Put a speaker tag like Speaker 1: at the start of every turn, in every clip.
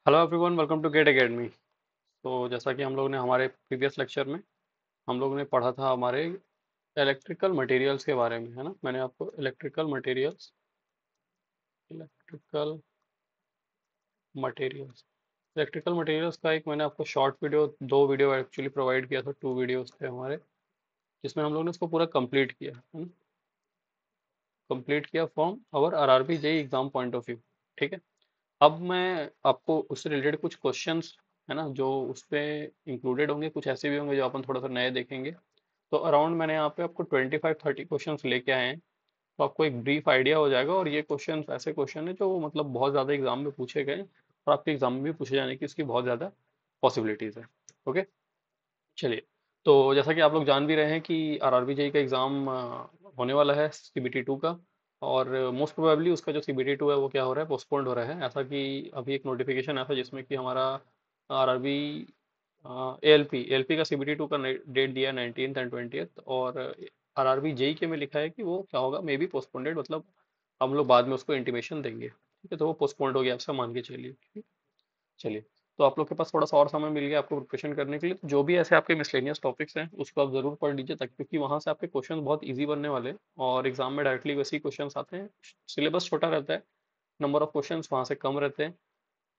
Speaker 1: Hello everyone, welcome to GATE Academy. तो जैसा कि हम लोग ने हमारे प्रीवियस लेक्चर में हम लोग ने पढ़ा था हमारे इलेक्ट्रिकल मटेरियल्स के बारे में, है ना। मैंने आपको इलेक्ट्रिकल मटेरियल्स इलेक्ट्रिकल मटेरियल्स का एक मैंने आपको शॉर्ट वीडियो, दो वीडियो एक्चुअली प्रोवाइड किया था, टू वीडियोस थे हमारे, जिसमें हम लोग ने उसको पूरा कंप्लीट किया है ना। कंप्लीट किया from our RRB JE exam point of view. ठीक है। अब मैं आपको उससे रिलेटेड कुछ क्वेश्चंस, है ना, जो उस पे इंक्लूडेड होंगे, कुछ ऐसे भी होंगे जो अपन थोड़ा सा नए देखेंगे। तो अराउंड मैंने यहाँ पे आपको 25-30 क्वेश्चंस लेके आए हैं। तो आपको एक ब्रीफ आइडिया हो जाएगा, और ये क्वेश्चंस ऐसे क्वेश्चन है जो मतलब बहुत ज़्यादा एग्जाम में पूछे गए हैं, और आपके एग्जाम में भी पूछे जाने की इसकी बहुत ज़्यादा पॉसिबिलिटीज़ है। ओके, चलिए। तो जैसा कि आप लोग जान भी रहे हैं कि आरआरबी जेई का एग्ज़ाम होने वाला है, सीबीटी 2 का। और मोस्ट प्रोबेबली उसका जो सीबीटी 2 है वो क्या हो रहा है, पोस्टपोन्ड हो रहा है। ऐसा कि अभी एक नोटिफिकेशन आया था जिसमें कि हमारा आरआरबी एएलपी एएलपी का सीबीटी 2 का डेट दिया है 19th एंड 20th। और आरआरबी जेई के में लिखा है कि वो क्या होगा, मे बी पोस्टपोन्डेड, मतलब हम लोग बाद में उसको इंटीमेशन देंगे। ठीक है, तो वो पोस्टपोन्ड हो गया, आपसे मान के चलिए। चलिए। तो आप लोग के पास थोड़ा सा और समय मिल गया आपको प्रिपरेशन करने के लिए। तो जो भी ऐसे आपके मिसलेनियस टॉपिक्स हैं उसको आप जरूर पढ़ लीजिए, तक क्योंकि वहां से आपके क्वेश्चन बहुत इजी बनने वाले हैं, और एग्जाम में डायरेक्टली वैसे ही क्वेश्चन आते हैं। सिलेबस छोटा रहता है, नंबर ऑफ क्वेश्चन वहां से कम रहते हैं,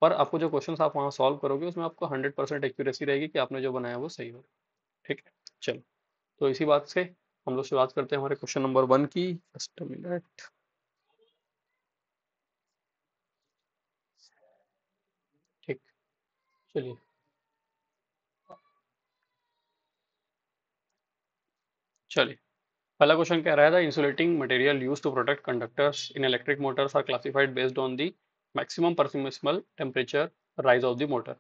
Speaker 1: पर आपको जो क्वेश्चन आप वहाँ सॉल्व करोगे उसमें आपको 100% एक्यूरेसी रहेगी कि आपने जो बनाया वो सही हो। ठीक है, चलो। तो इसी बात से हम लोग शुरुआत करते हैं हमारे क्वेश्चन नंबर 1 की। Just a minute. ठीक, चलिए। चलिए, पहला क्वेश्चन कह रहा था, insulating material use to protect conductors in electric motors are classified based on the maximum permissible temperature rise of the motor.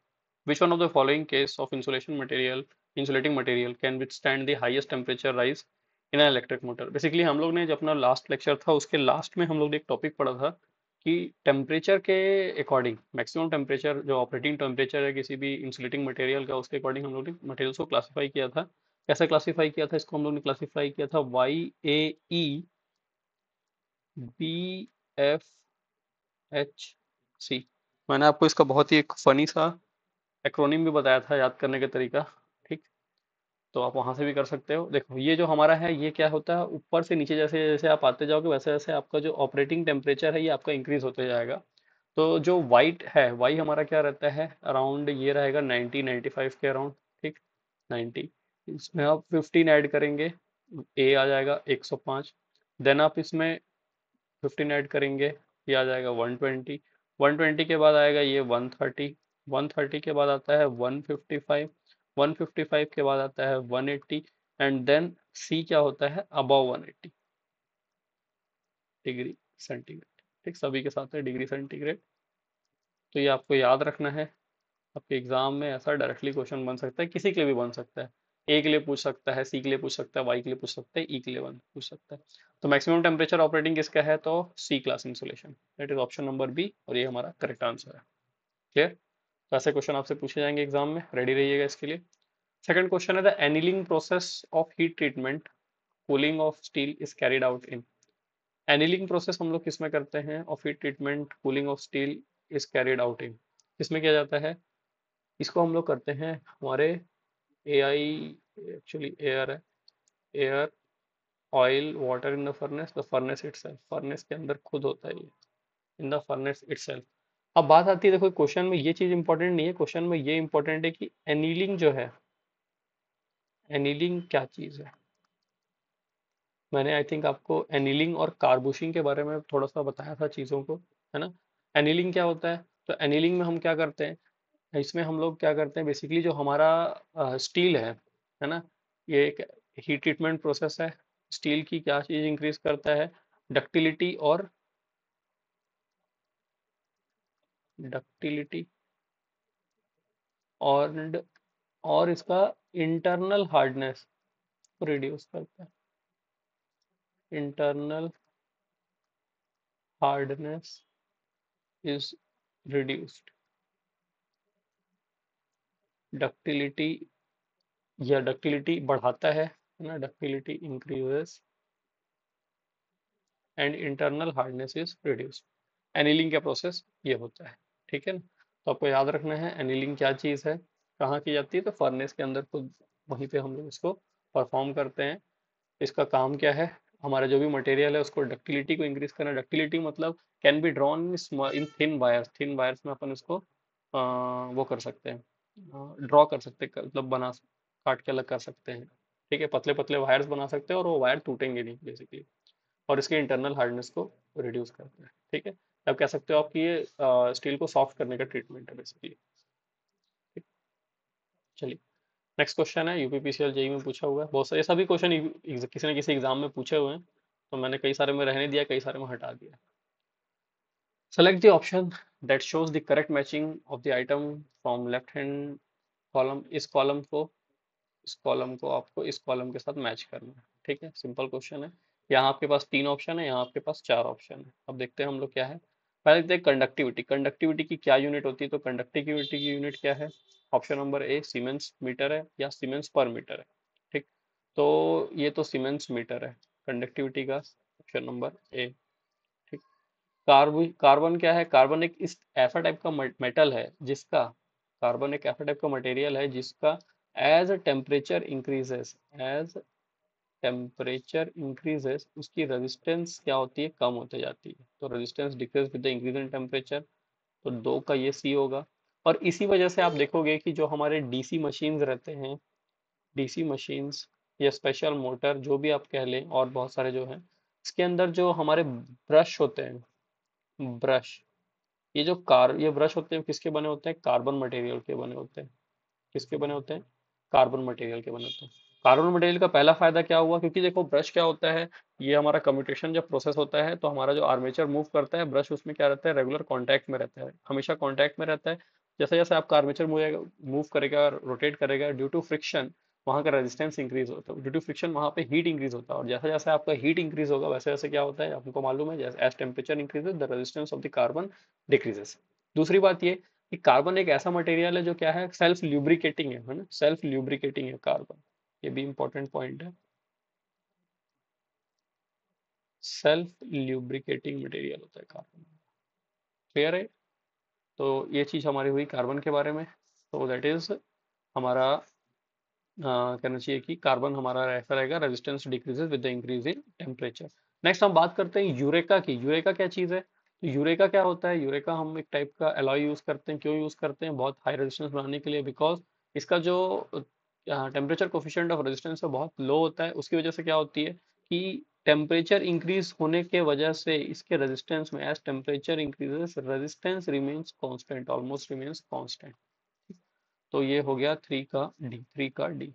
Speaker 1: Which one of the following case of insulating material can withstand the highest temperature rise in an electric motor. Basically हम लोग ने जब अपना last lecture था उसके last में हम लोग ने एक टॉपिक पढ़ा था कि टेम्परेचर के अकॉर्डिंग, मैक्सिमम टेम्परेचर जो ऑपरेटिंग टेम्परेचर है किसी भी इंसुलेटिंग मटेरियल का, उसके अकॉर्डिंग हम लोग ने मटेरियल्स को क्लासीफाई किया था। कैसे क्लासिफाई किया था इसको, हम लोग ने क्लासिफाई किया था YAEBFHC। मैंने आपको इसका बहुत ही एक फनी सा एक्रोनिम भी बताया था याद करने का तरीका। ठीक, तो आप वहां से भी कर सकते हो। देखो, ये जो हमारा है ये क्या होता है, ऊपर से नीचे जैसे जैसे आप आते जाओगे वैसे वैसे आपका जो ऑपरेटिंग टेम्परेचर है ये आपका इंक्रीज होते जाएगा। तो जो वाइट है, वाई हमारा क्या रहता है, अराउंड ये रहेगा 90-95 के अराउंड। ठीक, 90। इसमें आप 15 ऐड करेंगे, ए आ जाएगा 105। देन आप इसमें 15 ऐड करेंगे, ये आ जाएगा 120। 120 के बाद आएगा ये 130। 130 के बाद आता है 155। 155 के बाद आता है 180। एंड देन सी क्या होता है, अबव 180 डिग्री सेंटीग्रेड। ठीक, सभी के साथ है डिग्री सेंटीग्रेड। तो ये आपको याद रखना है। आपके एग्जाम में ऐसा डायरेक्टली क्वेश्चन बन सकता है, किसी के लिए भी बन सकता है। ए के लिए पूछ सकता है, सी के लिए पूछ सकता है, वाई के लिए पूछ सकता है, ई के लिए पूछ सकता है। तो मैक्सिमम टेम्परेचर ऑपरेटिंग किसका है, तो C class insulation, that is option number B, और ये हमारा करेक्ट आंसर है। क्लियर। तो ऐसे क्वेश्चन आपसे पूछे जाएंगे एग्जाम में, रेडी रहिएगा इसके लिए। सेकंड क्वेश्चन है, the annealing process of heat treatment cooling of steel is carried out in. Annealing process हम लोग किसमें करते हैं, of heat treatment cooling of steel is carried out in, किसमें किया जाता है। इसको हम लोग करते हैं हमारे ए आई, एक्चुअली एयर है, air, oil, water in the furnace itself, furnace के अंदर खुद होता है ये, इन द फर्नेस इटसेल्फ। अब बात आती है, देखो क्वेश्चन में ये चीज इंपॉर्टेंट नहीं है, क्वेश्चन में ये इंपॉर्टेंट है कि एनीलिंग जो है, एनीलिंग क्या चीज है। मैंने आई थिंक आपको एनीलिंग और कार्बुशिंग के बारे में थोड़ा सा बताया था चीजों को, है ना। एनीलिंग क्या होता है, तो एनीलिंग में हम क्या करते हैं, इसमें हम लोग क्या करते हैं, बेसिकली जो हमारा स्टील है ना, ये एक हीट ट्रीटमेंट प्रोसेस है। स्टील की क्या चीज इंक्रीज करता है, डक्टिलिटी, डक्टिलिटी और और इसका इंटरनल हार्डनेस रिड्यूस करता है। Internal hardness is reduced, ductility, या डक्टिलिटी बढ़ाता है ना, ductility increases and internal hardness is reduced. Annealing का प्रोसेस ये होता है। ठीक है ना। तो आपको याद रखना है एनीलिंग क्या चीज़ है, कहाँ की जाती है, तो फर्नेस के अंदर खुद वहीं पे हम लोग इसको परफॉर्म करते हैं। इसका काम क्या है, हमारा जो भी मटेरियल है उसको डक्टिलिटी को इंक्रीज करना। डक्टिलिटी मतलब can be drawn in thin wires, thin wires में अपन इसको वो कर सकते हैं, ड्रॉ कर सकते हैं, मतलब बना, काट के अलग कर सकते हैं। ठीक है, पतले पतले वायर्स बना सकते हैं और वो वायर टूटेंगे नहीं बेसिकली, और इसके इंटरनल हार्डनेस को रिड्यूस करते हैं। ठीक है, अब कह सकते हो आप कि ये स्टील को सॉफ्ट करने का ट्रीटमेंट है बेसिकली। चलिए, नेक्स्ट क्वेश्चन है, यूपीपीसीएल जेई में पूछा हुआ है बहुत सारे, सभी क्वेश्चन किसी न किसी एग्जाम में पूछे हुए हैं, तो मैंने कई सारे में रहने दिया, कई सारे में हटा दिया। Select the option that shows the correct matching of the item from left hand column. इस कॉलम को आपको इस कॉलम के साथ मैच करना है। ठीक है, सिंपल क्वेश्चन है। यहाँ आपके पास 3 ऑप्शन है, यहाँ आपके पास 4 ऑप्शन है। अब देखते हैं हम लोग क्या है। पहले देखते हैं कंडक्टिविटी। कंडक्टिविटी की क्या यूनिट होती है, तो कंडक्टिविटी की यूनिट क्या है, option number A siemens meter है या सीमेंस पर मीटर है। ठीक, तो ये तो सीमेंस मीटर है कंडक्टिविटी का, ऑप्शन नंबर ए। ठीक, कार्बन क्या है, कार्बन एक इस ऐसा टाइप का मेटल है जिसका, कार्बन एक ऐसा टाइप का मटेरियल है जिसका as temperature increases, as temperature increases उसकी रेजिस्टेंस क्या होती है, कम होते जाती है। तो resistance decrease with the increase in temperature, तो 2 का ये सी होगा। और इसी वजह से आप देखोगे कि जो हमारे डीसी मशीन्स रहते हैं, डीसी मशीन्स या स्पेशल मोटर जो भी आप कह लें, और बहुत सारे जो हैं, इसके अंदर जो हमारे ब्रश होते हैं, ब्रश, ये ब्रश होते हैं किसके बने होते हैं, कार्बन मटेरियल के बने होते हैं। किसके बने होते हैं, कार्बन मटेरियल के बने होते हैं। कार्बन मटेरियल का पहला फायदा क्या हुआ, क्योंकि देखो ब्रश क्या होता है, ये हमारा कम्यूटेशन जब प्रोसेस होता है तो हमारा जो आर्मेचर मूव करता है, ब्रश उसमें क्या रहता है, रेगुलर कांटेक्ट में रहता है, हमेशा कांटेक्ट में रहता है। जैसे जैसे आपका आर्मेचर मूव करेगा, रोटेट करेगा, ड्यू टू फ्रिक्शन वहाँ का रेजिस्टेंस इंक्रीज होता है, ड्यू टू फ्रिक्शन वहाँ पे हीट इंक्रीज होता है, और जैसे जैसे आपका हीट इंक्रीज होगा वैसे वैसे क्या होता है आपको मालूम है, जैसे as temperature increases the resistance of the carbon decreases. दूसरी बात ये कि कार्बन एक ऐसा मटेरियल है जो क्या है, सेल्फ ल्यूब्रिकेटिंग है ना, सेल्फ ल्यूब्रिकेटिंग है कार्बन, ये भी इंपॉर्टेंट पॉइंट है। सेल्फ ल्यूब्रिकेटिंग मटेरियल होता है कार्बन, क्लियर है। तो ये चीज हमारी हुई कार्बन के बारे में। तो दैट इज हमारा कहना चाहिए कि कार्बन हमारा ऐसा रहेगा, resistance decreases with the increase in temperature. Next हम बात करते हैं यूरेका की। यूरेका क्या चीज है, तो यूरेका क्या होता है, यूरेका हम एक टाइप का एलॉय यूज करते हैं। क्यों यूज करते हैं, बहुत हाई रेजिस्टेंस बनाने के लिए, बिकॉज इसका जो टेम्परेचर कोफिशिएंट ऑफ रेजिस्टेंस है बहुत लो होता है। उसकी वजह से क्या होती है कि टेम्परेचर इंक्रीज होने के वजह से इसके रेजिस्टेंस में, as temperature increases resistance remains constant, almost remains constant. तो ये हो गया थ्री का डी।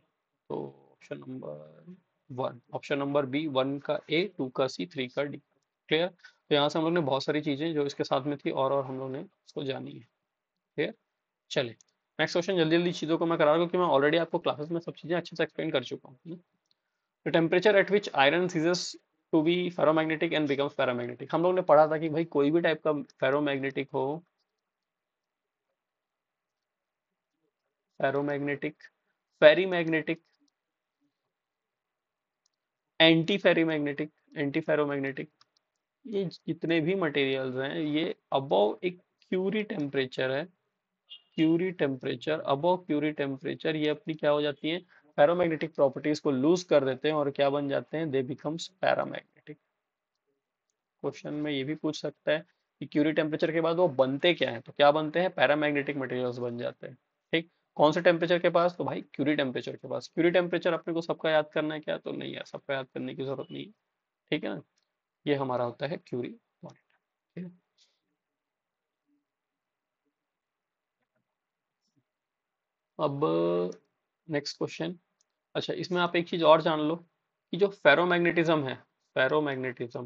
Speaker 1: तो option number 1, option number B, 1 का ए, 2 का सी, 3 का डी। क्लियर। तो यहाँ से हम लोग ने बहुत सारी चीजें जो इसके साथ में थी और हम लोग ने उसको जानी है। क्लियर। चले, नेक्स्ट क्वेश्चन। जल्दी जल्दी चीजों को मैं करा रहा हूँ क्योंकि मैं ऑलरेडी आपको क्लासेस में सब चीजें अच्छे से एक्सप्लेन कर चुका हूँ। The temperature at which iron ceases to be ferromagnetic and becomes paramagnetic. हम लोग ने पढ़ा था कि भाई कोई भी टाइप का फेरोमैग्नेटिक हो, ferromagnetic, ferrimagnetic, anti ferrimagnetic, anti ferromagnetic, ये जितने भी मटेरियल्स हैं ये अबव एक क्यूरी टेम्परेचर है, Curie temperature, above Curie temperature ये अपनी क्या हो जाती है, पैरामैग्नेटिक प्रॉपर्टीज को लूज कर देते हैं और क्या बन जाते हैं, दे बिकम्स पैरामैग्नेटिक। क्वेश्चन में ये भी पूछ सकता है कि क्यूरी टेम्परेचर के बाद वो बनते क्या है, तो क्या बनते हैं, पैरामैग्नेटिक मटेरियल्स बन जाते हैं। ठीक, कौन से टेम्परेचर के पास, तो भाई क्यूरी टेम्परेचर के पास। क्यूरी टेम्परेचर अपने को सबका याद करना है क्या, तो नहीं है, सबका याद करने की जरूरत नहीं है। ठीक है ना, ये हमारा होता है क्यूरी पॉइंट। ठीक है, अब नेक्स्ट क्वेश्चन। अच्छा, इसमें आप एक चीज और जान लो कि जो फेरोमैग्नेटिज्म है, फेरोमैग्नेटिज्म,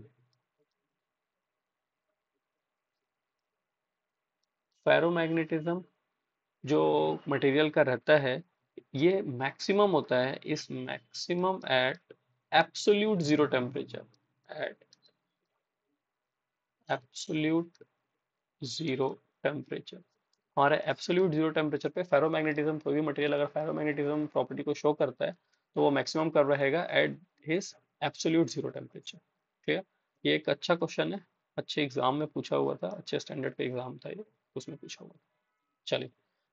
Speaker 1: फेरोमैग्नेटिज्म जो मटेरियल का रहता है, ये मैक्सिमम होता है, इस maximum at absolute zero temperature, at absolute zero temperature. हमारे एब्सोल्यूट जीरो टेम्परेचर पे फेरोमैग्नेटिज्म, कोई भी मटेरियल अगर फेरोमैग्नेटिज्म प्रॉपर्टी को शो करता है तो वो मैक्सिमम कर रहेगा at his absolute zero temperature. Clear. ये एक अच्छा क्वेश्चन है, अच्छे एग्जाम में पूछा हुआ था, अच्छे स्टैंडर्ड पे एग्जाम था ये, उसमें पूछा हुआ था। चलिए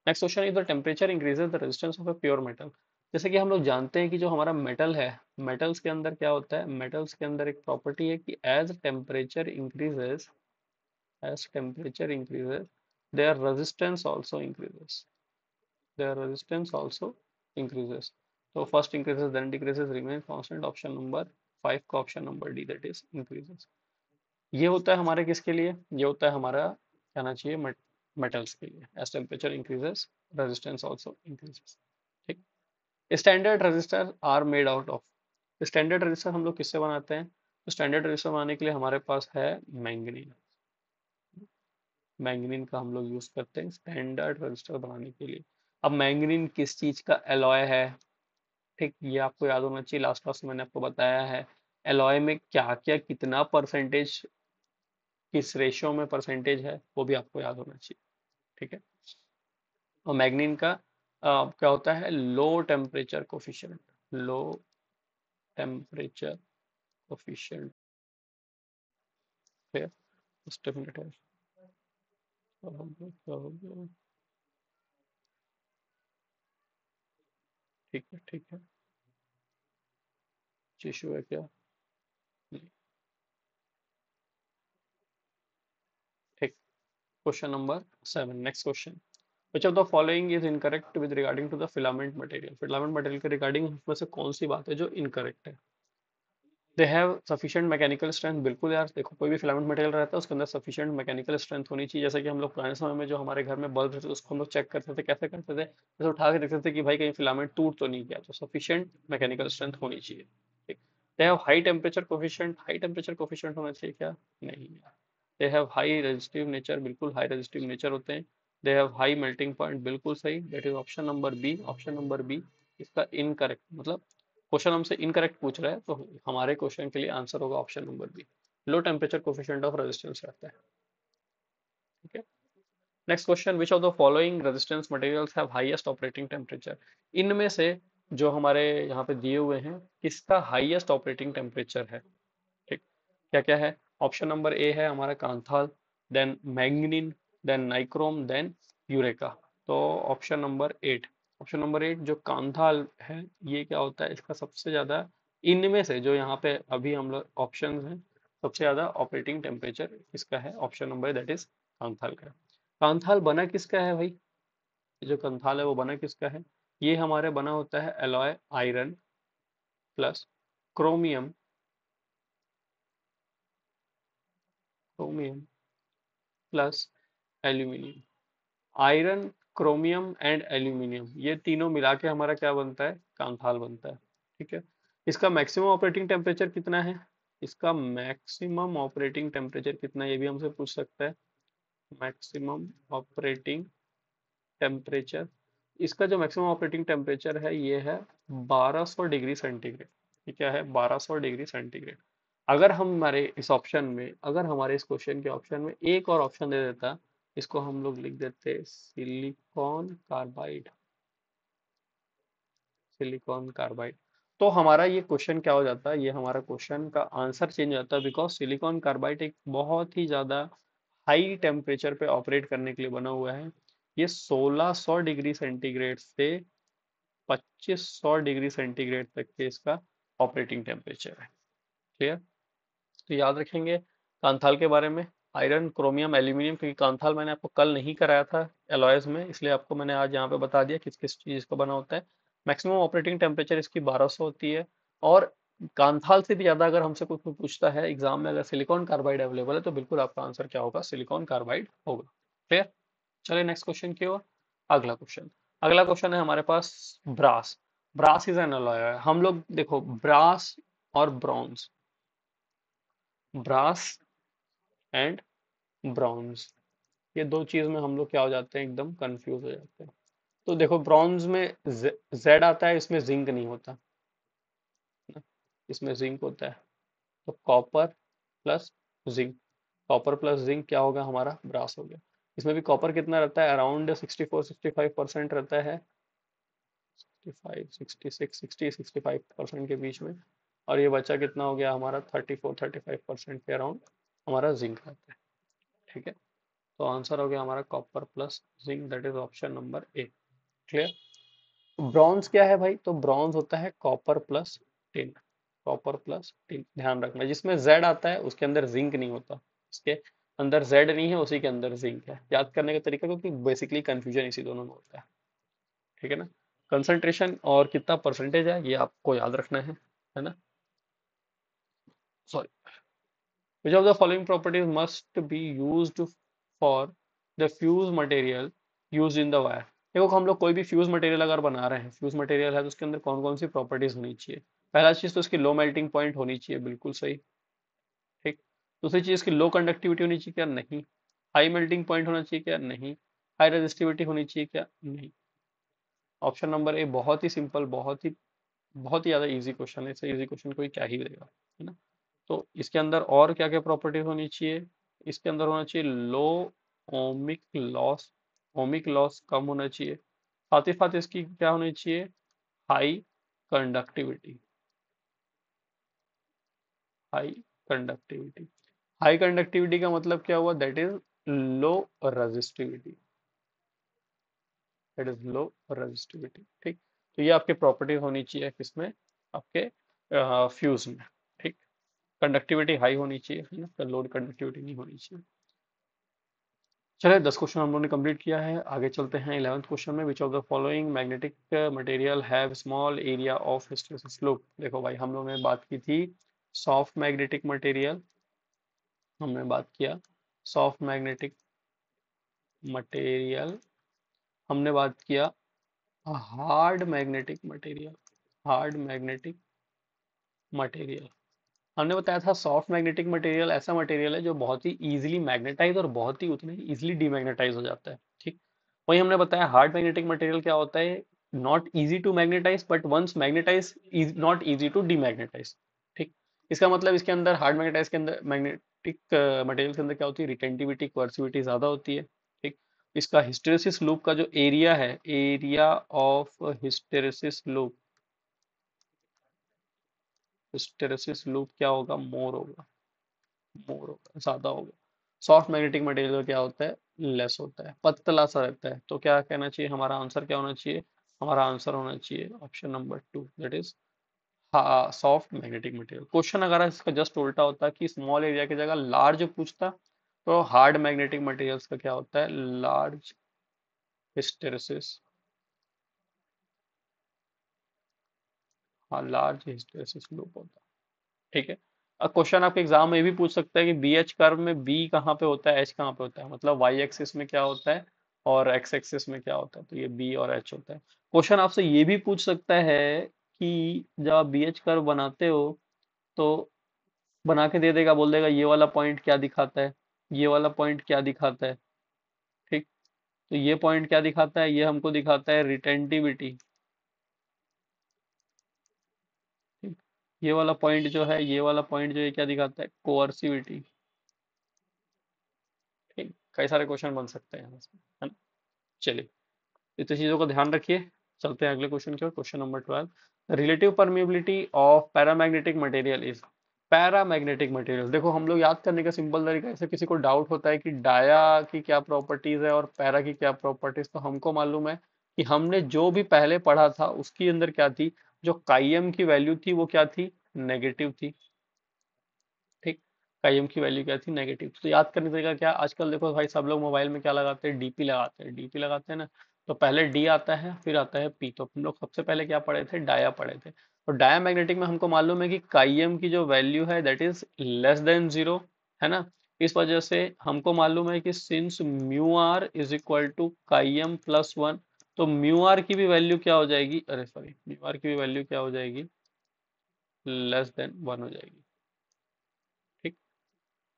Speaker 1: next question is the temperature increases the resistance of a pure metal. जैसे कि हम लोग जानते हैं कि जो हमारा मेटल है, मेटल्स के अंदर क्या होता है, मेटल्स के अंदर एक प्रॉपर्टी है कि as temperature increases their resistance also increases, their resistance also increases। तो first increases then decreases remain constant, option number 5 का option number D, that is increases। ये होता है हमारे किसके लिए, ये होता है हमारा कहना चाहिए मेटल्स के लिए। As temperature increases resistance also increases. ठीक। Standard resistor are made out of. Standard resistor हम लोग किससे बनाते हैं, तो स्टैंडर्ड रजिस्टर बनाने के लिए हमारे पास है मैंगनीन। मैंगनीन का हम लोग यूज करते हैं स्टैंडर्ड रजिस्टर बनाने के लिए। अब मैंगनीन किस चीज का एलॉय है, ठीक, ये आपको याद होना चाहिए, लास्ट क्लास में मैंने आपको बताया है एलॉय में क्या क्या कितना परसेंटेज, किस रेशियो में परसेंटेज है, वो भी आपको याद होना चाहिए। ठीक है। और मैग्नीन का क्या होता है, लो टेम्परेचर कोफिशिएंट, लो टेम्परेचर कोफिशिएंट। फिर उस टेम्परेचर ठीक है, ठीक है, इशू है क्या, नहीं। ठीक। Question number 7, next question. Which of the following is incorrect with regarding to the filament material? Filament material के रिगार्डिंग उसमें से कौन सी बात है जो इनकरेक्ट है। They have sufficient mechanical strength, बिल्कुल यार, देखो कोई भी फिलामेंट मटेरियल रहता है उसके अंदर सफिशिएंट मैकेनिकल स्ट्रेंथ होनी चाहिए। जैसे कि हम लोग पुराने समय में जो हमारे घर में बल्ब रहते थे उसको हम लोग चेक करते थे, कैसे करते थे, जैसे उठा के देखते थे कि भाई कहीं फिलामेंट टूट तो नहीं गया, तो सफिशिएंट मैकेनिकल स्ट्रेंथ होनी चाहिए। ठीक। They have high temperature coefficient, high temperature coefficient होना चाहिए क्या, नहीं। They have high resistive nature, बिल्कुल हाई रेजिस्टिव नेचर होते हैं। They have high melting point, बिल्कुल सही, that is option number B, option number B इसका इनकरेक्ट, मतलब क्वेश्चन हमसे इनकरेक्ट पूछ रहा है तो हमारे क्वेश्चन के लिए आंसर होगा option number B, low temperature coefficient of resistance रहता है। ठीक है। Next question, which of the following resistance materials have highest operating temperature. इनमें से जो हमारे यहाँ पे दिए हुए हैं किसका हाईएस्ट ऑपरेटिंग टेम्परेचर है। ठीक। क्या क्या है, ऑप्शन नंबर ए है हमारा Kanthal, then manganin, then nichrome, then eureka. तो ऑप्शन नंबर 8, ऑप्शन नंबर 8 जो कांथाल है, ये क्या होता है, इसका सबसे ज्यादा इनमें से जो यहाँ पे अभी हम लोग ऑप्शन हैं, सबसे ज्यादा ऑपरेटिंग टेम्परेचर इसका है, ऑप्शन नंबर दैट इज कांथाल का। कांथाल बना किसका है भाई, ये जो कांथाल है वो बना किसका है, ये हमारे बना होता है alloy iron plus chromium, chromium plus aluminium. Iron, chromium and aluminium, ये तीनों मिला के हमारा क्या बनता है, कांथाल बनता है। ठीक है। इसका मैक्सिमम ऑपरेटिंग टेम्परेचर कितना है, इसका मैक्सिमम ऑपरेटिंग टेम्परेचर कितना है, ये भी हमसे पूछ सकता है। मैक्सिमम ऑपरेटिंग टेम्परेचर, इसका जो मैक्सिमम ऑपरेटिंग टेम्परेचर है ये है 1200 डिग्री सेंटीग्रेड। ये क्या है, 1200 डिग्री सेंटीग्रेड। अगर हम हमारे इस ऑप्शन में, अगर हमारे इस क्वेश्चन के ऑप्शन में एक और ऑप्शन दे देता, इसको हम लोग लिख देते सिलिकॉन कार्बाइड, सिलिकॉन कार्बाइड, तो हमारा ये क्वेश्चन क्या हो जाता है, ये हमारा क्वेश्चन का आंसर चेंज हो जाता है, बिकॉज सिलिकॉन कार्बाइड एक बहुत ही ज्यादा हाई टेम्परेचर पे ऑपरेट करने के लिए बना हुआ है। ये 1600 डिग्री सेंटीग्रेड से 2500 डिग्री सेंटीग्रेड तक के इसका ऑपरेटिंग टेम्परेचर है। क्लियर। तो याद रखेंगे कांथाल के बारे में, आयरन, क्रोमियम, एल्यूमिनियम, क्योंकि कांथाल मैंने आपको कल नहीं कराया था एलॉयज में, इसलिए आपको मैंने आज यहाँ पे बता दिया किस किस चीज का बना होता है। मैक्सिमम ऑपरेटिंग टेम्परेचर इसकी 1200 होती है। और कांथाल से भी ज्यादा अगर हमसे कुछ पूछता है एग्जाम में, अगर सिलिकॉन कार्बाइड अवेलेबल है तो बिल्कुल आपका आंसर क्या होगा, सिलिकॉन कार्बाइड होगा। क्लियर। चलिए नेक्स्ट क्वेश्चन की ओर। अगला क्वेश्चन, अगला क्वेश्चन है हमारे पास brass. Brass is an alloy, हम लोग देखो ब्रास और ब्रॉन्ज, ब्रास एंड ब्रॉन्ज, ये दो चीज में हम लोग क्या हो जाते हैं, एकदम कंफ्यूज हो जाते हैं। तो देखो ब्रॉन्ज में जेड आता है, इसमें जिंक नहीं होता ना, इसमें जिंक होता है। तो copper plus zinc, copper plus zinc क्या होगा हमारा, ब्रास हो गया। इसमें भी कॉपर कितना रहता है, अराउंड 64-65% रहता है, 65-66-60-65% के बीच में। और ये बच्चा कितना हो गया हमारा, 34-35% के अराउंड हमारा जिंक रहता है। ठीक है। तो आंसर हो गया हमारा copper plus zinc, that is option number A. Clear. Bronze क्या है भाई? तो ब्रॉन्ज होता है copper plus tin. Copper plus tin, ध्यान रखना जिसमें जेड आता है उसके अंदर जिंक नहीं होता, इसके अंदर जेड नहीं है उसी के अंदर जिंक है। याद करने का तरीका, क्योंकि बेसिकली कंफ्यूजन इसी दोनों में होता है। ठीक है ना। कंसंट्रेशन और कितना परसेंटेज है ये आपको याद रखना है ना। Sorry. Which of the following properties must be used for the fuse material used in the wire? देखो हम लोग कोई भी फ्यूज मटेरियल अगर बना रहे हैं, फ्यूज मटेरियल है तो उसके अंदर कौन कौन सी प्रॉपर्टीज होनी चाहिए? पहला चीज तो उसकी लो मेल्टिंग पॉइंट होनी चाहिए, बिल्कुल सही। ठीक। दूसरी चीज इसकी लो कंडक्टिविटी होनी चाहिए क्या? नहीं। हाई मेल्टिंग पॉइंट होना चाहिए क्या? नहीं। हाई रेजिस्टिविटी होनी चाहिए क्या? नहीं। ऑप्शन नंबर ए बहुत ही सिंपल, बहुत ही ज्यादा इजी क्वेश्चन है, इससे इजी क्वेश्चन कोई क्या ही देगा, है ना। तो इसके अंदर और क्या क्या प्रॉपर्टीज होनी चाहिए? इसके अंदर होना चाहिए लो ओमिक लॉस, ओमिक लॉस कम होना चाहिए। साथ ही साथ इसकी क्या होनी चाहिए? High conductivity, high conductivity. High conductivity का मतलब क्या हुआ? That is low resistivity, that is low resistivity. ठीक। तो ये आपके प्रॉपर्टी होनी चाहिए किसमें? आपके फ्यूज में। ठीक। कंडक्टिविटी हाई होनी चाहिए, है ना, लोड कंडक्टिविटी नहीं होनी चाहिए। चलिए 10 क्वेश्चन हम लोगों ने कंप्लीट किया है, आगे चलते हैं 11th क्वेश्चन में। विच of the following magnetic material have small area of hysteresis loop? देखो भाई हम लोगों ने बात की थी सॉफ्ट मैग्नेटिक मटेरियल, हमने बात किया सॉफ्ट मैग्नेटिक मटेरियल, हमने बात किया hard magnetic material, hard magnetic material. हमने बताया था सॉफ्ट मैग्नेटिक मटेरियल ऐसा मटेरियल है जो बहुत ही इजीली मैग्नेटाइज और बहुत ही उतने ही इजीली डीमैग्नेटाइज हो जाता है। ठीक। वही हमने बताया हार्ड मैग्नेटिक मटेरियल क्या होता है? Not easy to magnetize but once magnetize is not easy to demagnetize. ठीक। इसका मतलब इसके अंदर हार्ड मैग्नेटाइज के अंदर मैग्नेटिक मटेरियल के अंदर क्या होती है? रिटेंटिविटी, कोर्सिविटी ज्यादा होती है। ठीक। इसका हिस्टेरेसिस लूप का जो एरिया है, area of hysteresis loop, hysteresis loop क्या होगा? मोर होगा, मोर होगा, ज्यादा होगा। सॉफ्ट मैग्नेटिक मटेरियल क्या होता है? लेस होता है, पतला सा रहता है। तो क्या कहना चाहिए? हमारा आंसर क्या होना चाहिए? हमारा आंसर होना चाहिए option number 2, that is soft magnetic material. Question अगर इसका जस्ट उल्टा होता कि स्मॉल एरिया की जगह लार्ज पूछता तो हार्ड मैग्नेटिक मटेरियल्स का क्या होता है? लार्ज हिस्टेरेसिस, हाँ लार्ज हिस्टेरेसिस लूप होता है। ठीक है। अब क्वेश्चन आपके एग्जाम में भी पूछ सकता है कि बी एच कर्व में बी कहाँ पे होता है, एच कहाँ पे होता है, मतलब वाई एक्सिस में क्या होता है और एक्स एक्सिस में क्या होता है। तो ये बी और एच होता है। क्वेश्चन आपसे ये भी पूछ सकता है कि जब आप बी एच कर्व बनाते हो तो बना के दे देगा, बोल देगा ये वाला पॉइंट क्या दिखाता है, ये वाला पॉइंट क्या दिखाता है। ठीक। तो ये पॉइंट क्या दिखाता है? ये हमको दिखाता है रिटेंटिविटी। ठीक। ये वाला पॉइंट जो है, ये वाला पॉइंट जो है क्या दिखाता है? कोअर्सिविटी। ठीक। कई सारे क्वेश्चन बन सकते हैं यहाँ से, है ना। चलिए इतनी चीजों का ध्यान रखिए। चलते हैं अगले क्वेश्चन की ओर। Question number 12, relative permeability of paramagnetic material is. Paramagnetic material, देखो हम लोग याद करने का सिंपल तरीका, ऐसे किसी को डाउट होता है कि डाया की क्या प्रॉपर्टीज है और पैरा की क्या प्रॉपर्टीज, तो हमको मालूम है कि हमने जो भी पहले पढ़ा था उसके अंदर क्या थी, जो काइम की वैल्यू थी वो क्या थी? नेगेटिव थी। ठीक। काइम की वैल्यू क्या थी? नेगेटिव। तो याद करने का तरीका क्या? आजकल देखो भाई सब लोग मोबाइल में क्या लगाते हैं? डीपी लगाते हैं, डीपी लगाते हैं ना। तो पहले डी आता है फिर आता है पी, तो हम लोग सबसे पहले क्या पढ़े थे? डाया पढ़े थे। तो डाया मैग्नेटिक में हमको मालूम है कि काइम की जो वैल्यू है that is less than zero, है ना। इस वजह से हमको मालूम है कि since mu are is equal to काइम प्लस वन, तो म्यू आर की भी वैल्यू क्या हो जाएगी? अरे सॉरी, म्यू आर की भी वैल्यू क्या हो जाएगी? लेस देन वन हो जाएगी। ठीक।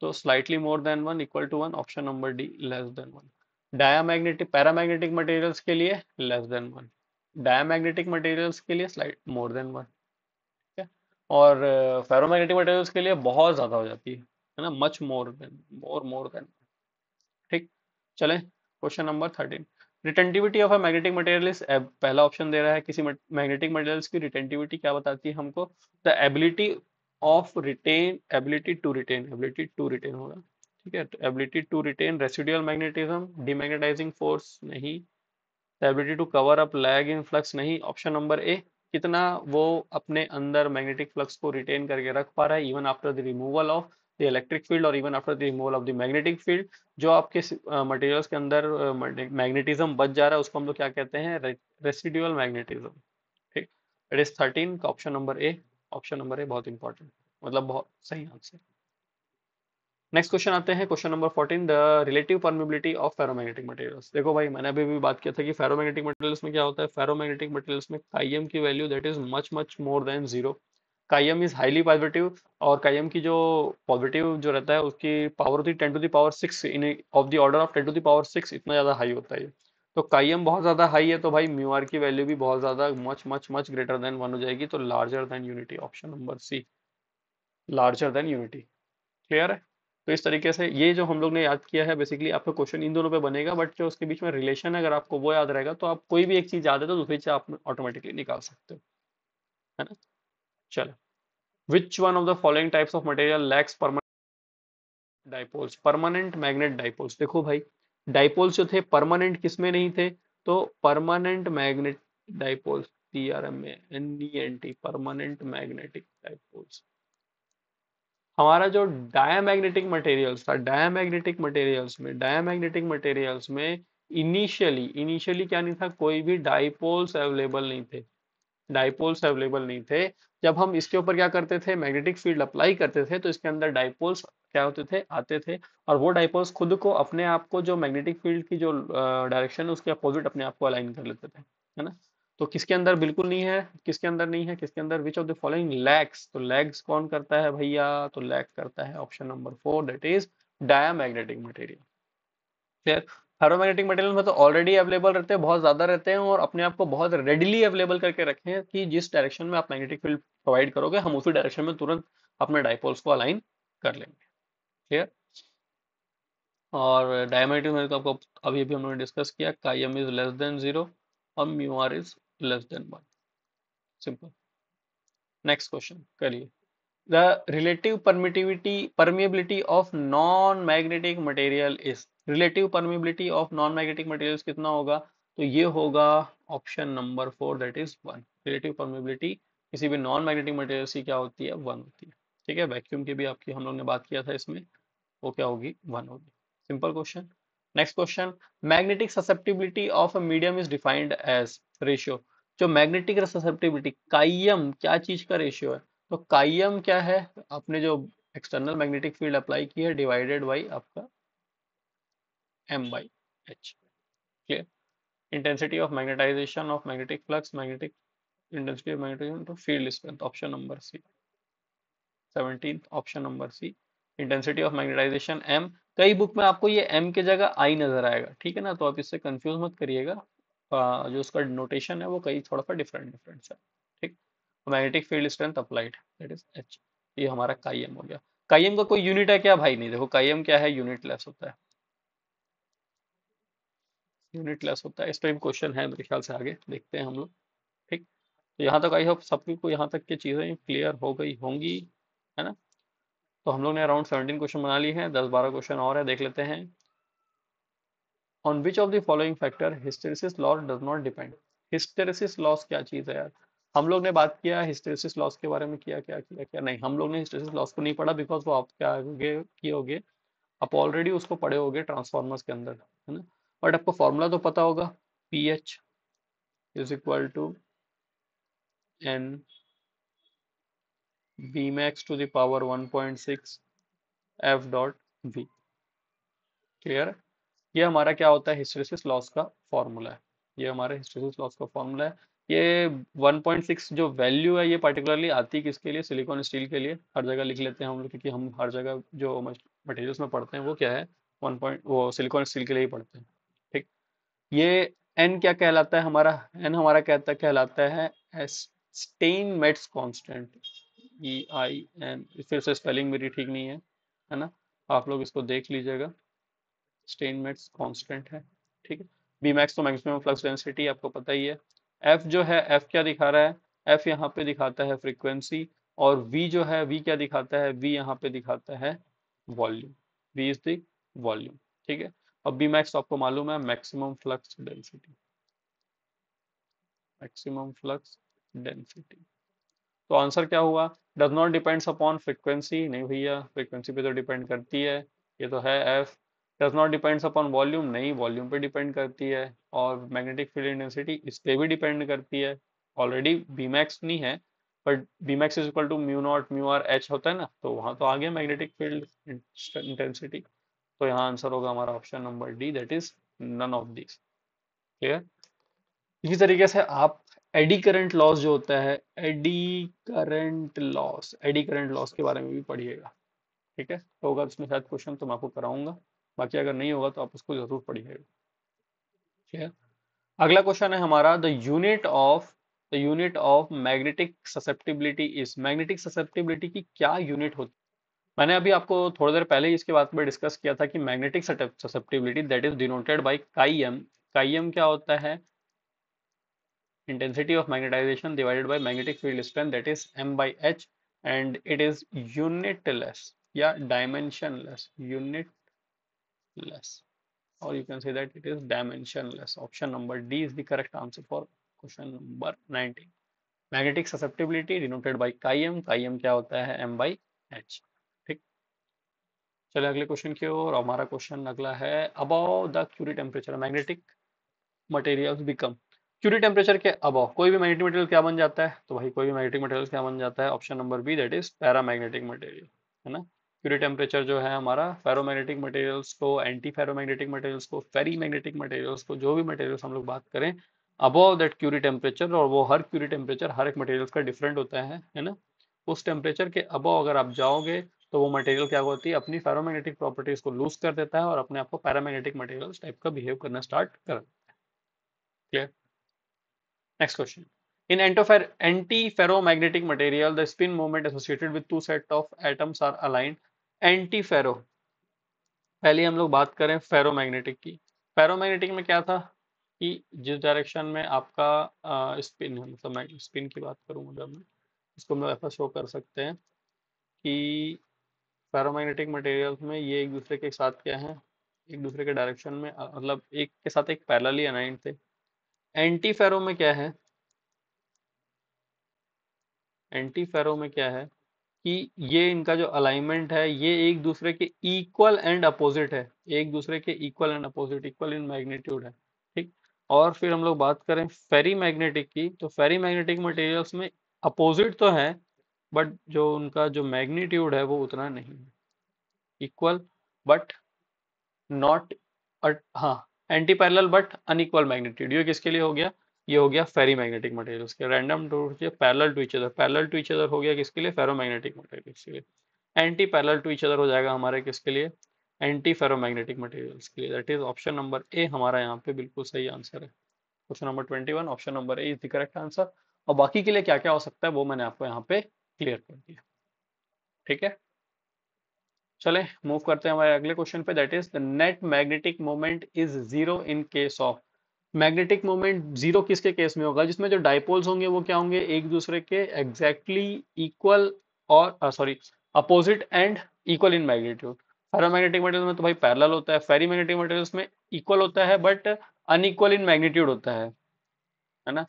Speaker 1: तो slightly more than one, equal to one, option number D less than one. Diamagnetic paramagnetic materials के लिए less than one, diamagnetic materials के लिए स्लाइट मोर देन वन। ठीक है। और फेरोमैग्नेटिक मटेरियल्स के लिए बहुत ज्यादा हो जाती है ना, much more then, more than. ठीक। चलें question number 13, retentivity of a magnetic material is, पहला ऑप्शन दे रहा है किसी मैग्नेटिक मटेरियल्स की रिटेंटिविटी क्या बताती है हमको? The ability of retain, ability to retain, ability to retain होगा। ठीक है, ability to retain residual magnetism, demagnetising force नहीं, ability to cover up lag in flux नहीं, ऑप्शन नंबर ए, कितना वो अपने अंदर मैग्नेटिक फ्लक्स को रिटेन करके रख पा रहा है even after the removal of the electric field और even after the removal of the magnetic field. जो आपके मटेरियल्स के अंदर मैग्नेटिज्म बच जा रहा है उसको हम लोग क्या कहते हैं, रेसिडुअल मैग्नेटिज्म। ठीक, इट इज 13 का ऑप्शन नंबर ए, ऑप्शन नंबर ए बहुत इंपॉर्टेंट, मतलब बहुत सही आंसर। नेक्स्ट क्वेश्चन आते हैं, question number 14, the relative permeability of ferromagnetic materials. देखो भाई, मैंने अभी भी बात किया था कि फेरोमैग्नेटिक मटेरियल्स में क्या होता है, फेरोमैग्नेटिक मटेरियल्स में काइम की value that is much much more than zero. काइम इज हाईली पॉजिटिव, और काइम की जो पॉजिटिव जो रहता है उसकी पावर होती है 10⁶ इन ऑफ द ऑर्डर ऑफ 10⁶, इतना ज्यादा हाई होता है। तो काइम बहुत ज्यादा हाई है, तो भाई म्यू आर की वैल्यू भी बहुत ज्यादा much much much greater than 1 हो जाएगी, तो larger than unity, option number C, larger than unity. Clear है? तो इस तरीके से ये जो हम लोग ने याद किया है, बेसिकली आपका क्वेश्चन इन दोनों पे बनेगा, बट जो उसके बीच में रिलेशन है अगर आपको वो याद रहेगा तो आप कोई भी एक चीज याद है तो दूसरी चीज आप ऑटोमेटिकली निकाल सकते हो, है ना। चलो, विच one of the following types of material lakhs permanent dipoles, permanent magnet dipoles. देखो भाई, डाइपोल्स जो थे परमानेंट किसमें नहीं थे, तो परमानेंट मैग्नेट डाइपोल्स, पीआरएम में NENT, परमानेंट मैग्नेटिक डाइपोल्स। हमारा जो डायामैग्नेटिक मटेरियल्स था, डायामैग्नेटिक मटेरियल्स में इनिशियली क्या नहीं था, कोई भी डाइपोल्स अवेलेबल नहीं थे, डाइपोल्स अवेलेबल नहीं थे। जब हम इसके ऊपर क्या करते थे, मैग्नेटिक फील्ड अप्लाई करते थे, तो इसके अंदर डाइपोल्स क्या होते थे, आते थे, और वो डाइपोल्स खुद को अपने आप को जो मैग्नेटिक फील्ड की जो डायरेक्शन है उसके अपोजिट अपने आप को अलाइन कर लेते थे, है ना। तो किसके अंदर बिल्कुल नहीं है, किसके अंदर नहीं है, किसके अंदर, विच ऑफ द फॉलोइंग लैक्स, तो लैग्स कौन करता है भैया, तो लैग करता है option number 4, that is diamagnetic material. फिर फेरोमैग्नेटिक मटेरियल में तो ऑलरेडी अवेलेबल रहते हैं, बहुत ज्यादा रहते हैं, और अपने आप को बहुत रेडिली अवेलेबल करके रखे हैं कि जिस डायरेक्शन में आप मैग्नेटिक फील्ड प्रोवाइड करोगे हम उसी डायरेक्शन में तुरंत अपने डाइपोल्स को अलाइन कर लेंगे। क्लियर? और डायमेट्रिक में तो आपको अभी अभी हमने डिस्कस किया, काइम इज लेस देन 0 और mu are is less than 1, simple. Next question करिए, the relative permeability of non magnetic material is, relative permeability of non magnetic materials कितना होगा, तो ये होगा option number 4, that is 1। Relative permeability किसी भी non magnetic material की क्या होती है, 1 होती है। ठीक है, वैक्यूम की भी आपकी हम लोग ने बात किया था इसमें, वो क्या होगी, 1 होगी। Simple question. Next question, magnetic susceptibility of a medium is defined as ratio. जो मैग्नेटिक ससेप्टिबिलिटी, काइम क्या चीज का रेशियो है, तो काइम क्या है, आपने जो एक्सटर्नल मैग्नेटिक फील्ड अप्लाई की है डिवाइडेड बाई आपका M/H। Clear? Intensity of magnetization of magnetic flux, magnetic intensity of magnetization to field strength, option number C, 17, option number C, intensity of magnetization M। कई book में आपको ये M की जगह I नजर आएगा, ठीक है ना, तो आप इससे कंफ्यूज मत करिएगा, जो उसका नोटेशन है वो कई थोड़ा सा डिफरेंट डिफरेंट है। ठीक, magnetic field strength applied, that is H। ये हमारा काइम हो गया। काइम का कोई यूनिट है क्या भाई, नहीं, देखो काइम क्या है, यूनिट लेस होता है, यूनिट लेस होता है। इस टाइप क्वेश्चन है मेरे ख्याल से, आगे देखते हैं हम लोग। ठीक, तो यहाँ तक आई होप सबकी को यहाँ तक की चीजें क्लियर हो गई होंगी, है ना। तो हम लोग ने अराउंड 17 क्वेश्चन बना लिए हैं, 10-12 क्वेश्चन और है, देख लेते हैं। On which of the following factor hysteresis loss does not depend. Hysteresis loss क्या चीज है यार, हम लोग ने बात किया हिस्टेरिसिस लॉस के बारे में, किया नहीं, हम लोग ने हिस्टेरिसिस लॉस को नहीं पढ़ा, बिकॉज वो आप क्या आगे किए होगे, आप ऑलरेडी उसको पढ़े होगे ट्रांसफॉर्मर्स के अंदर, है ना। बट आपको फॉर्मूला तो पता होगा, PH is equal to N B max to the power 1.6 F dot V। Clear है? ये हमारा क्या होता है, हिस्टेरिसिस लॉस का फॉर्मूला है, ये हमारे हिस्टेरिसिस लॉस का फॉर्मूला है। ये 1.6 जो वैल्यू है ये पर्टिकुलरली आती है किसके लिए, सिलिकॉन स्टील के लिए। हर जगह लिख लेते हैं हम लोग, क्योंकि हम हर जगह जो मटेरियल्स में पढ़ते हैं वो क्या है, 1 पॉइंट वो सिलिकॉन स्टील के लिए ही पढ़ते हैं। ठीक, ये एन क्या कहलाता है हमारा, एन हमारा कहलाता है स्टेनमेट्स कांस्टेंट, EIN। फिर से स्पेलिंग मेरी ठीक नहीं है ना, आप लोग इसको देख लीजिएगा, स्टेनमेट्स कांस्टेंट है। ठीक है, बी मैक्स तो मैक्सिमम फ्लक्स डेंसिटी आपको पता ही है। एफ जो है, एफ क्या दिखा रहा है, एफ यहाँ पे दिखाता है फ्रीक्वेंसी, और वी जो है, वी क्या दिखाता है, वी यहाँ पे दिखाता है volume. V is the volume. ठीक है, अब बी मैक्स तो आपको मालूम है, maximum flux density, maximum flux density. तो आंसर क्या हुआ? Does not depends upon frequency, नहीं भैया, फ्रीक्वेंसी पे तो डिपेंड करती है, ये तो है F. Does not depends upon volume, नहीं, वॉल्यूम पे डिपेंड करती है। और मैग्नेटिक फील्ड इंटेंसिटी इस पे भी डिपेंड करती है, ऑलरेडी बी मैक्स नहीं है, but B max is equal to mu naught mu r H होता है ना, तो वहां तो आ गया मैग्नेटिक फील्ड इंटेंसिटी। तो यहाँ आंसर होगा हमारा option number D, that is none of this. Clear? इसी तरीके से आप एडी करंट लॉस जो होता है, एडी करंट लॉस के बारे में भी पढ़िएगा। ठीक है, तो होगा इसमें शायद क्वेश्चन तो मैं आपको कराऊंगा, बाकी अगर नहीं होगा तो आप उसको जरूर पढ़िएगा। ठीक है, अगला क्वेश्चन है हमारा, the unit of magnetic susceptibility is, magnetic susceptibility की क्या यूनिट होती है? मैंने अभी आपको थोड़ी देर पहले ही इसके बारे में डिस्कस किया था कि magnetic susceptibility that is denoted by chi M. Chi M क्या होता है? intensity of magnetization divided by magnetic field strength, that is m by h, and it is unitless या dimensionless, unitless, or you can say that it is dimensionless. Option number D is the correct answer for question number 19. Magnetic susceptibility denoted by chi m, chi m क्या होता है? m by h। ठीक, चलिए अगले question की ओर। हमारा question अगला है, above the Curie temperature magnetic materials become, Curie temperature के अबव कोई भी मैग्नेटिक मटेरियल क्या बन जाता है? तो भाई कोई भी मैग्नेटिक मटेरियल क्या बन जाता है? Option number B, that is paramagnetic material, है ना। क्यूरी टेम्परेचर जो है हमारा, फेरोमैग्नेटिक मटेरियल्स को, एंटी फेरोमैग्नेटिक मटेरियल्स को, फेरी मैग्नेटिक मटेरियल्स को, जो भी मटेरियल्स हम लोग बात करें अबव दैट क्यूरी टेम्परेचर, और वो हर क्यूरी टेम्परेचर हर एक मटेरियल का डिफरेंट होता है ना, उस टेम्परेचर के अबव अगर आप जाओगे तो वो मटेरियल क्या होती है, अपनी फेरोमैग्नेटिक प्रॉपर्टीज को लूज कर देता है और अपने आप को पैरामैग्नेटिक मटेरियल्स टाइप का बिहेव करना स्टार्ट कर। Clear? Next question. In antiferromagnetic material, the spin moment associated with two set of atoms are aligned. Antiferro, पहले हम लोग बात करें फेरोमैग्नेटिक की। फेरोमैग्नेटिक में क्या था कि जिस डायरेक्शन में आपका स्पिन है, मतलब मैं स्पिन की बात करूंगा जब मैं, इसको हम लोग ऐसा शो कर सकते हैं कि फेरोमैग्नेटिक मटेरियल्स में ये एक दूसरे के साथ क्या है, एक दूसरे के डायरेक्शन में मतलब एक के साथ एक पैरेलली अलाइंड थे। एंटी फेरो में क्या है? एंटी फेरो में क्या है कि ये इनका जो अलाइनमेंट है ये एक दूसरे के इक्वल एंड अपोजिट है, एक दूसरे के equal and opposite, equal in magnitude है। ठीक, और फिर हम लोग बात करें फेरी मैग्नेटिक की, तो फेरी मैग्नेटिक मटेरियल्स में अपोजिट तो है, बट जो उनका जो मैग्नीट्यूड है वो उतना नहीं है, इक्वल बट नॉट, हाँ, anti parallel but unequal magnitude. ये किसके लिए हो गया? ये हो गया फेरी मैग्नेटिक मटेरियल्स के, random to parallel to each other, parallel to each other हो गया किसके लिए? फेरोमैग्नेटिक मटेरियल्स के लिए। Anti parallel to each other हो जाएगा हमारे किसके लिए? एंटी फेरोमैग्नेटिक मटेरियल्स के लिए। दैट इज ऑप्शन नंबर ए हमारा यहाँ पे बिल्कुल सही आंसर है। Question number 21, option number A is the correct answer. और बाकी के लिए क्या क्या हो सकता है वो मैंने आपको यहाँ पे क्लियर कर दिया। ठीक है, चले मूव करते हैं हमारे अगले क्वेश्चन पे, that is the net magnetic moment is zero in case of, magnetic moment zero किसके केस में होगा? जिसमें जो डाइपोल्स होंगे वो क्या होंगे? एक दूसरे के एग्जैक्टली इक्वल और sorry opposite and equal in magnitude. Ferromagnetic material में तो भाई पैरेलल होता है, फेरी मैग्नेटिक मटेरियल्स में इक्वल होता है बट अनइक्वल इन मैग्नीट्यूड होता है ना।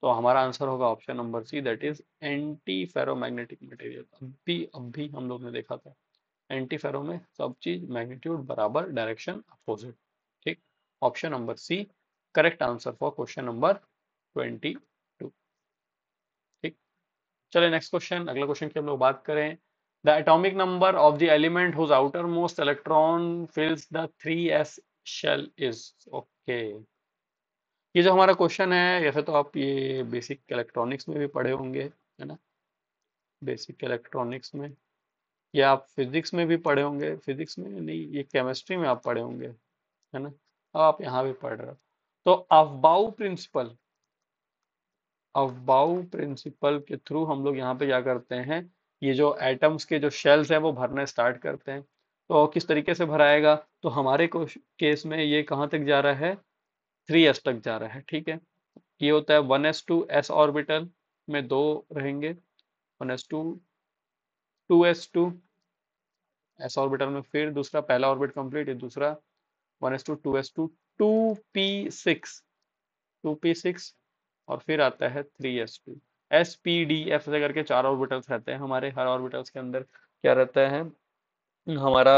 Speaker 1: तो हमारा आंसर होगा option number C, that is anti ferromagnetic material. अब भी हम लोग ने देखा था एंटी फेरो में सब चीज मैग्नीट्यूड बराबर, डायरेक्शन अपोजिट। ठीक, option number C correct answer for question number 22। ठीक, चलिए नेक्स्ट क्वेश्चन, अगला क्वेश्चन की हम लोग बात करें, the atomic number of the element whose outermost electron fills the 3s shell is. Okay, ये जो हमारा क्वेश्चन है, ऐसे तो आप ये बेसिक इलेक्ट्रॉनिक्स में भी पढ़े होंगे, है ना, बेसिक इलेक्ट्रॉनिक्स में, या आप फिजिक्स में भी पढ़े होंगे, फिजिक्स में नहीं, ये केमिस्ट्री में आप पढ़े होंगे, है ना, अब आप यहाँ भी पढ़ रहे हो। तो अफबाउ प्रिंसिपल के थ्रू हम लोग यहाँ पे क्या करते हैं, ये जो एटम्स के जो शेल्स हैं वो भरना स्टार्ट करते हैं। तो किस तरीके से भराएगा? तो हमारे केस में ये कहाँ तक जा रहा है? 3s तक जा रहा है। ठीक है, ये होता है 1s2 s ऑर्बिटल में दो रहेंगे, 1s2 2s2 एस ऑर्बिटल में फिर दूसरा पहला ऑर्बिट कंप्लीट है, दूसरा 1s2 2p6 2p6 और फिर आता है 3s2 spdf से करके चार ऑर्बिटल्स रहते हैं हमारे। हर ऑर्बिटल्स के अंदर क्या रहता है, हमारा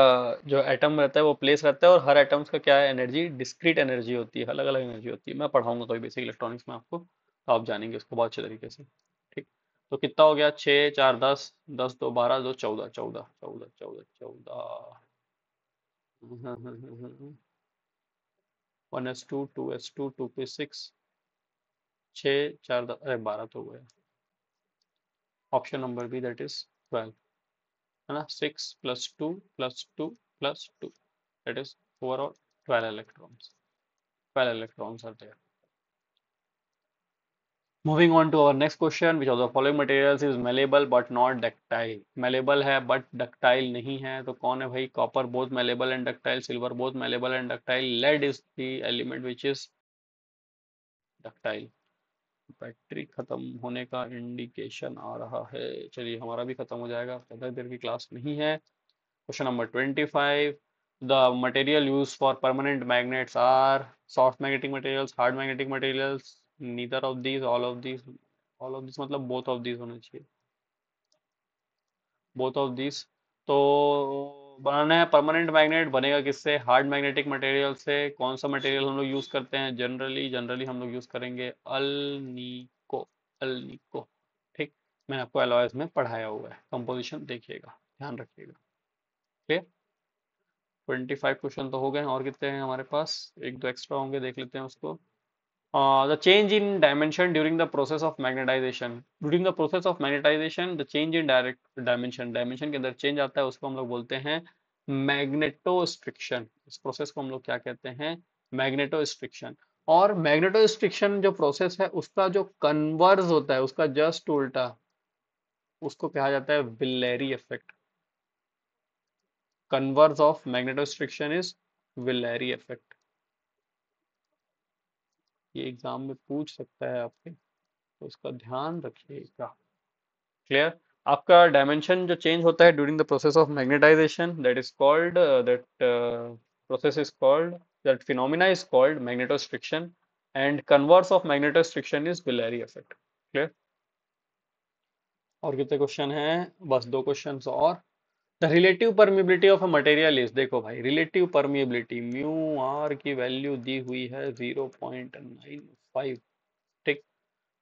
Speaker 1: जो एटम रहता है वो प्लेस रहता है, और हर एटम्स का क्या है, एनर्जी डिस्क्रीट एनर्जी होती है, अलग अलग एनर्जी होती है। मैं पढ़ाऊंगा कभी बेसिक इलेक्ट्रॉनिक्स में आपको, तो आप जानेंगे उसको बहुत अच्छे तरीके से। ठीक, तो कितना हो गया, 6 4 10, 10 2 12 2 14 14 14 14 14, 1s2 2s2 2p6 6 4 10, अरे 12 तो हो गया। Option number B that is 12, है ना, 6 + 2 + 2 that is overall 12 electrons. 12 electrons are there. Moving on to our next question, which of the following materials is malleable but not ductile? Malleable है but ductile नहीं है, तो कौन है भाई? Copper both malleable and ductile, silver both malleable and ductile, lead is the element which is ductile. Battery खत्म होने का इंडिकेशन आ रहा है, चलिए हमारा भी खत्म हो जाएगा, ज़्यादा देर की क्लास नहीं है। Question number 25. The material used for permanent magnets are soft magnetic materials, hard magnetic materials, neither of these, all of these, all of these मतलब both of these होना चाहिए, both of these। तो बनाना है permanent magnet, बनेगा किससे? Hard magnetic material से। कौन सा मटेरियल हम लोग यूज करते हैं जनरली? जनरली हम लोग यूज करेंगे अल्निको, अल्निको। ठीक, मैंने आपको एलॉयज में पढ़ाया हुआ है, कंपोजिशन देखिएगा, ध्यान रखिएगा। ठीक, 25 क्वेश्चन तो हो गए हैं, और कितने हैं हमारे पास? एक दो एक्स्ट्रा होंगे, देख लेते हैं उसको। The change in dimension during the process of magnetisation. During the process of magnetisation the change in direct dimension, dimension के अंदर चेंज आता है, उसको हम लोग बोलते हैं मैग्नेटोस्ट्रिक्शन। इस प्रोसेस को हम लोग क्या कहते हैं? मैग्नेटोस्ट्रिक्शन। और मैग्नेटोस्ट्रिक्शन जो प्रोसेस है उसका जो कन्वर्स होता है, उसका जस्ट उल्टा, उसको कहा जाता है Villari effect. Converse of magnetostriction is Villari effect. ये एग्जाम में पूछ सकता है आपके, तो इसका ध्यान रखिएगा। क्लियर? आपका डायमेंशन जो चेंज होता है during the process of magnetisation, that is called that process is called, that phenomena is called magnetostriction, and converse of magnetostriction is Villari effect. Clear? और कितने क्वेश्चन हैं? बस दो क्वेश्चन और। The relative permeability of a material is, देखो भाई, relative permeability mu are की value दी हुई है 0.95। ठीक,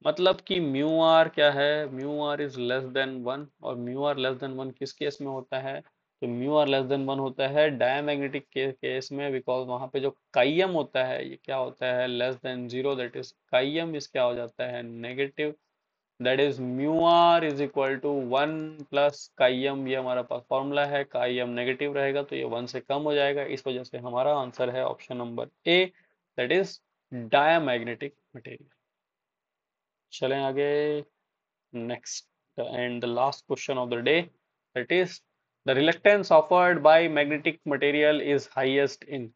Speaker 1: मतलब कि म्यू आर क्या है? Mu are is less than 1, और म्यू आर लेस देन 1 किस केस में होता है? तो म्यू आर लेस देन 1 होता है डायमैग्नेटिक के केस में, बिकॉज वहां पे जो काइयम होता है ये क्या होता है? Less than 0, that is chi m is क्या हो जाता है? Negative. That is mu are is equal to 1 plus chi m, ये हमारा पास फॉर्मूला है। काइयम नेगेटिव रहेगा तो ये 1 से कम हो जाएगा, इस वजह से हमारा आंसर है option number A, that is diamagnetic material. चलें आगे। Next and the last question of the day, that is the reluctance offered by magnetic material is highest in।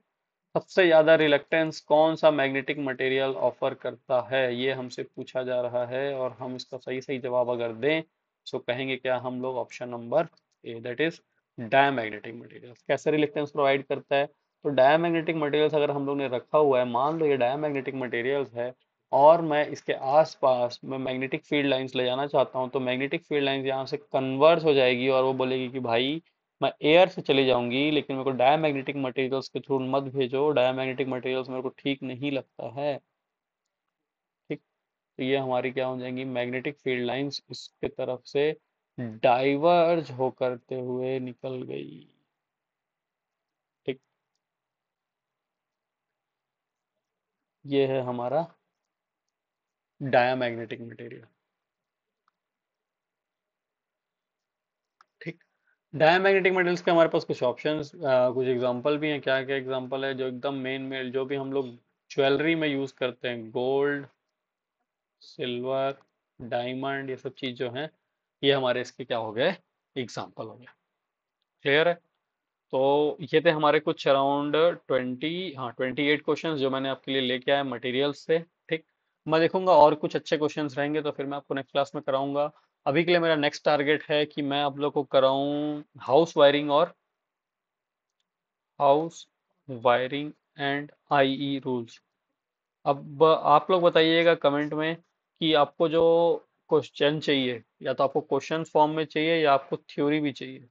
Speaker 1: सबसे ज्यादा रिलक्टेंस कौन सा मैग्नेटिक मटेरियल ऑफर करता है, ये हमसे पूछा जा रहा है, और हम इसका सही सही जवाब अगर दें तो कहेंगे क्या हम लोग? Option number A, that is diamagnetic material. कैसे रिलक्टेंस प्रोवाइड करता है? तो डायमैग्नेटिक मटेरियल्स अगर हम लोग ने रखा हुआ है, मान लो ये डायमैग्नेटिक मटेरियल्स है, और मैं इसके आसपास मैं मैग्नेटिक फील्ड लाइंस ले जाना चाहता हूँ, तो मैग्नेटिक फील्ड लाइंस यहाँ से कन्वर्स हो जाएगी, और वो बोलेगी कि भाई मैं एयर से चली जाऊंगी, लेकिन मेरे को डायमैग्नेटिक मटेरियल्स के थ्रू मत भेजो, डायमैग्नेटिक मटेरियल्स मेरे को ठीक नहीं लगता है। ठीक, तो ये हमारी क्या हो जाएंगी? मैग्नेटिक फील्ड लाइंस इसके तरफ से डाइवर्ज हो करते हुए निकल गई। ठीक, ये है हमारा डायमैग्नेटिक मटेरियल। ठीक, डायमैग्नेटिक मटेरियल्स के हमारे पास कुछ ऑप्शंस, कुछ एग्जांपल भी हैं। क्या क्या एग्जांपल है जो एकदम मेन में, जो भी हम लोग ज्वेलरी में यूज करते हैं? गोल्ड, सिल्वर, डायमंड, ये सब चीज जो है, ये हमारे इसके क्या हो गए? एग्जाम्पल हो गया। क्लियर है? तो ये थे हमारे कुछ अराउंड 28 क्वेश्चंस जो मैंने आपके लिए लेके आया मटेरियल्स से। ठीक, मैं देखूंगा और कुछ अच्छे क्वेश्चंस रहेंगे तो फिर मैं आपको नेक्स्ट क्लास में कराऊंगा। अभी के लिए मेरा नेक्स्ट टारगेट है कि मैं आप लोग को कराऊं हाउस वायरिंग और house wiring and IE rules. अब आप लोग बताइएगा कमेंट में कि आपको जो क्वेश्चन चाहिए, या तो आपको क्वेश्चन फॉर्म में चाहिए या आपको थ्योरी भी चाहिए।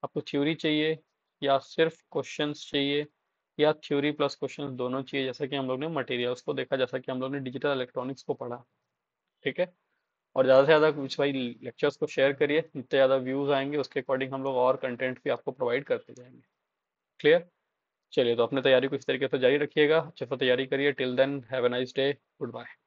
Speaker 1: आपको थ्योरी चाहिए या सिर्फ क्वेश्चंस चाहिए, या थ्योरी प्लस क्वेश्चंस दोनों चाहिए, जैसा कि हम लोग ने मटेरियल्स को देखा, जैसा कि हम लोग ने डिजिटल इलेक्ट्रॉनिक्स को पढ़ा। ठीक है। और ज़्यादा से ज़्यादा कुछ भाई लेक्चर्स को शेयर करिए, जितने ज़्यादा व्यूज़ आएंगे उसके अकॉर्डिंग हम लोग और कंटेंट भी आपको प्रोवाइड करते जाएंगे। क्लियर। चलिए, तो अपने तैयारी को इस तरीके से जारी रखिएगा, अच्छे से तैयारी करिए। Till then have a nice day, good bye.